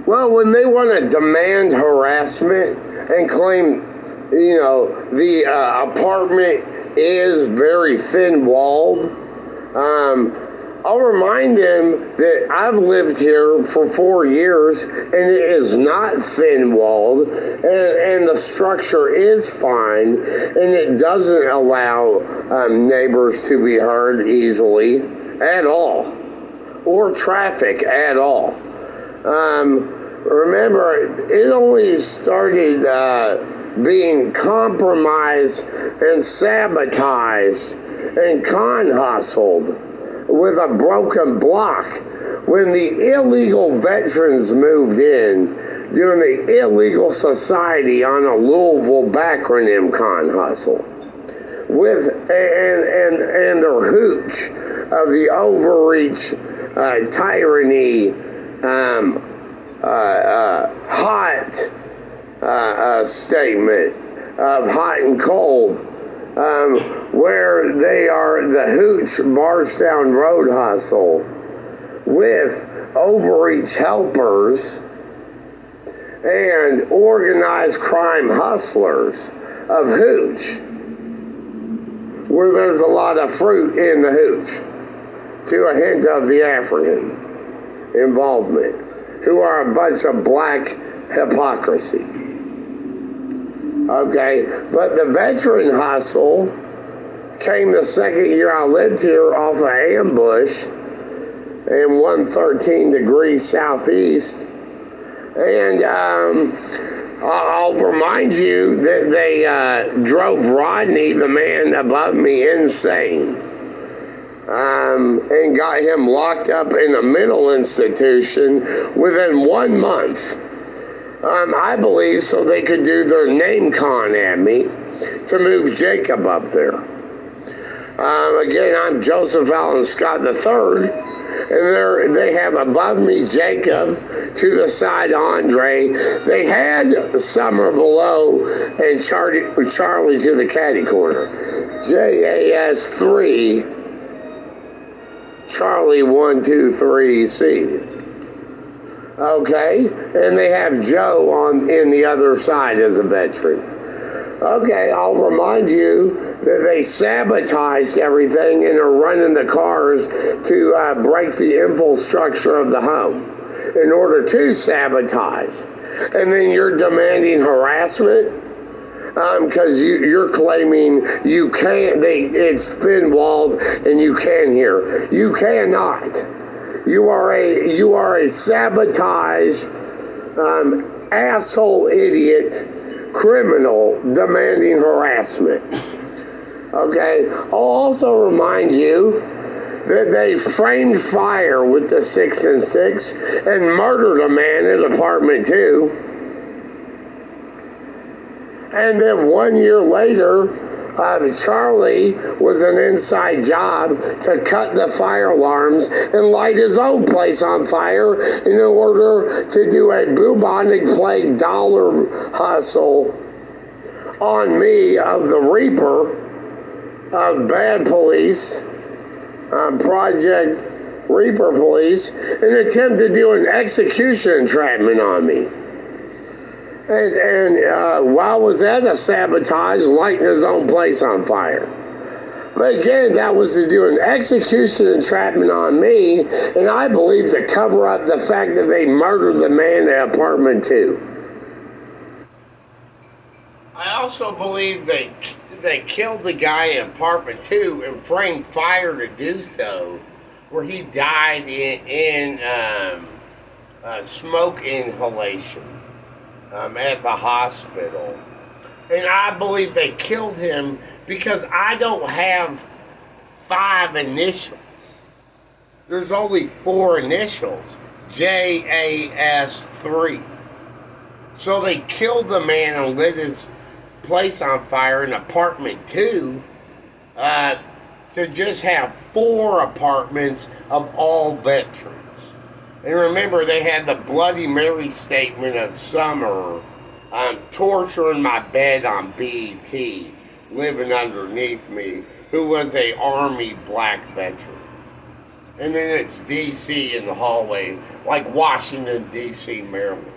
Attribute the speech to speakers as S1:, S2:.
S1: Well, when they want to demand harassment and claim, the apartment is very thin-walled, I'll remind them that I've lived here for 4 years and it is not thin-walled, and the structure is fine, and it doesn't allow neighbors to be heard easily at all, or traffic at all. Remember, it only started being compromised and sabotaged and con hustled with a broken block when the illegal veterans moved in during the illegal society on a Louisville backronym con hustle with and their hooch of the overreach, tyranny, hot statement of hot and cold, where they are the hooch Bardstown Road hustle with overreach helpers and organized crime hustlers of hooch, where there's a lot of fruit in the hooch, to a hint of the African involvement, who are a bunch of black hypocrisy. Okay, but the veteran hustle came the second year I lived here off of Ambush in 113 degrees southeast. And I'll remind you that they drove Rodney, the man above me, insane. And got him locked up in a mental institution within 1 month. I believe so they could do their name con at me to move Jacob up there. Again, I'm Joseph Allen Scott III, and they have above me Jacob, to the side Andre. They had Summer below and Charlie to the caddy corner. JAS3, Charlie 1, 2, 3, C. Okay, and they have Joe in the other side as a veteran. Okay, I'll remind you that they sabotaged everything and are running the cars to break the infrastructure of the home in order to sabotage. And then you're demanding harassment because you're claiming you can't. It's thin-walled and you can hear. You cannot. You are a sabotage, asshole, idiot, criminal demanding harassment. Okay. I'll also remind you that they framed fire with the 6 and 6 and murdered a man in apartment 2. And then 1 year later, Charlie was an inside job to cut the fire alarms and light his own place on fire in order to do a bubonic plague dollar hustle on me of the Reaper of Bad Police, Project Reaper Police, an attempt to do an execution entrapment on me. And while was that a sabotage, lighting his own place on fire? But again, that was to do an execution entrapment on me, and I believe to cover up the fact that they murdered the man in apartment 2. I also believe they killed the guy in apartment 2 and framed fire to do so, where he died in smoke inhalation. At the hospital. And I believe they killed him because I don't have 5 initials. There's only 4 initials. JAS3. So they killed the man and lit his place on fire in apartment 2 to just have 4 apartments of all veterans. And remember, they had the Bloody Mary statement of Summer, torture in my bed on BET, living underneath me, who was a Army black veteran. And then it's D.C. in the hallway, like Washington, D.C., Maryland.